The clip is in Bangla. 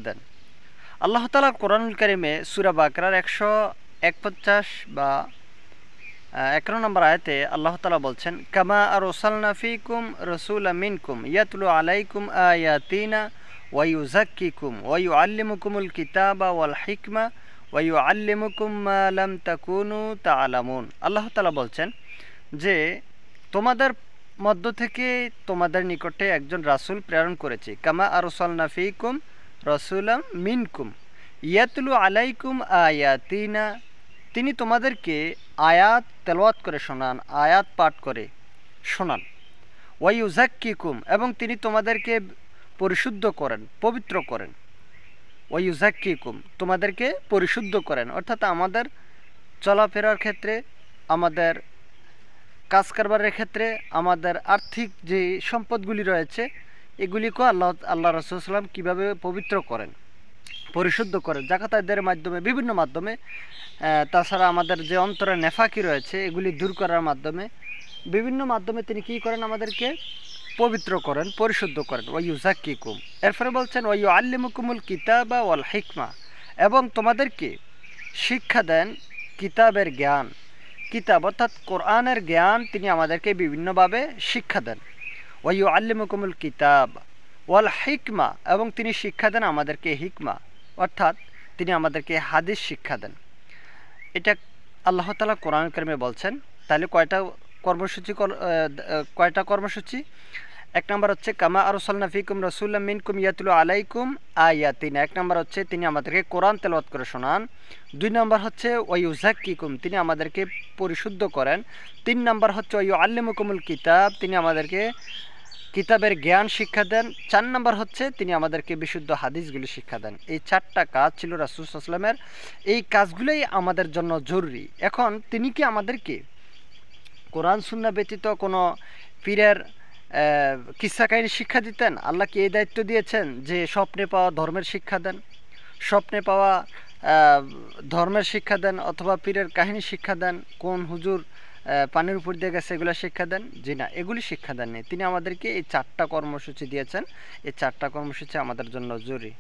দেন। আল্লাহ তাআলা কোরআনুল কারীমে সূরা বাকারার 151 বা 11 নম্বর আয়াতে আল্লাহ তাআলা বলছেন, কামা আরসালনা ফীকুম রাসূলাম মিনকুম ইয়াতলু আলাইকুম আয়াতিনা ওয়া ইউযাক্কিকুম ওয়া ইউআল্লিমুকুমুল কিতাবা ওয়াল হিকমা ওয়া ইউআল্লিমুকুম মা লাম তাকুনু তা'লামুন। আল্লাহ তাআলা বলছেন যে তোমাদের মধ্য থেকে তোমাদের নিকটে একজন রাসূল প্রেরণ করেছি। কামা আরসালনা ফীকুম রাসূলাম মিনকুম ইয়াতলু আলাইকুম আয়াতিনা, তিনি তোমাদেরকে আয়াত তেলাওয়াত করে শোনান, আয়াত পাঠ করে শোনান। ওয়া ইউযাক্কিকুম, এবং তিনি তোমাদেরকে পরিশুদ্ধ করেন, পবিত্র করেন। ওয়া ইউযাক্কিকুম, তোমাদেরকে পরিশুদ্ধ করেন, অর্থাৎ আমাদের চলাফেরার ক্ষেত্রে, আমাদের কাজ কারবারের ক্ষেত্রে, আমাদের আর্থিক যে সম্পদগুলি রয়েছে এগুলিকেও আল্লাহ রাসূল সাল্লাল্লাহু আলাইহি ওয়াসাল্লাম কীভাবে পবিত্র করেন, পরিশুদ্ধ করেন যাকাত আদায়ের মাধ্যমে, বিভিন্ন মাধ্যমে। তাছাড়া আমাদের যে অন্তরে নেফাকি রয়েছে এগুলি দূর করার মাধ্যমে, বিভিন্ন মাধ্যমে তিনি কী করেন, আমাদেরকে পবিত্র করেন, পরিশুদ্ধ করেন। ওয়া ইউযাক্কিকুম, এরপরে বলছেন ওয়া ইউআল্লিমুকুমুল কিতাবা ওয়াল হিকমা, এবং তোমাদেরকে শিক্ষা দেন কিতাবের জ্ঞান। কিতাব অর্থাৎ কোরআনের জ্ঞান তিনি আমাদেরকে বিভিন্নভাবে শিক্ষা দেন। ওয়া ইউআল্লিমুকুমুল কিতাব ওয়াল হিকমা, এবং তিনি শিক্ষা দেন আমাদেরকে হিকমা, অর্থাৎ তিনি আমাদেরকে হাদিস শিক্ষা দেন। এটা আল্লাহ তাআলা কোরআন কারীমে বলছেন। তাহলে কয়টা কর্মসূচি? এক নম্বর হচ্ছে কামা আরসালনা ফীকুম রাসূলাম মিনকুম ইয়াতলু আলাইকুম আয়াতিনা, এক নম্বর হচ্ছে তিনি আমাদেরকে কোরআন তেলাওয়াত করে শোনান। 2 নম্বর হচ্ছে ওয়া ইউযাক্কিকুম, তিনি আমাদেরকে পরিশুদ্ধ করেন। 3 নম্বর হচ্ছে ওয়া ইউআল্লিমুকুমুল কিতাব, তিনি আমাদেরকে কিতাবের জ্ঞান শিক্ষা দেন। 4 নম্বর হচ্ছে তিনি আমাদেরকে বিশুদ্ধ হাদিসগুলি শিক্ষা দেন। এই 4টা কাজ ছিল রাসূল সাল্লাল্লাহু আলাইহি ওয়াসাল্লামের। এই কাজগুলোই আমাদের জন্য জরুরি। এখন তিনি কি আমাদেরকে কোরআন সুন্নাহ ব্যতীত কোনো পীরের কিসসা কাহিনী শিক্ষা দিতেন? আল্লাহ কি এই দায়িত্ব দিয়েছেন যে স্বপ্নে পাওয়া ধর্মের শিক্ষা দেন, স্বপ্নে পাওয়া ধর্মের শিক্ষা দেন, অথবা পীরের কাহিনী শিক্ষা দেন, কোন হুজুর পানির উপর দিয়ে গেছে এগুলো শিক্ষা দেন? জি না, এগুলি শিক্ষা দেননি। তিনি আমাদেরকে এই 4টা কর্মসূচি দিয়েছেন। এই 4টা কর্মসূচি আমাদের জন্য জরুরি।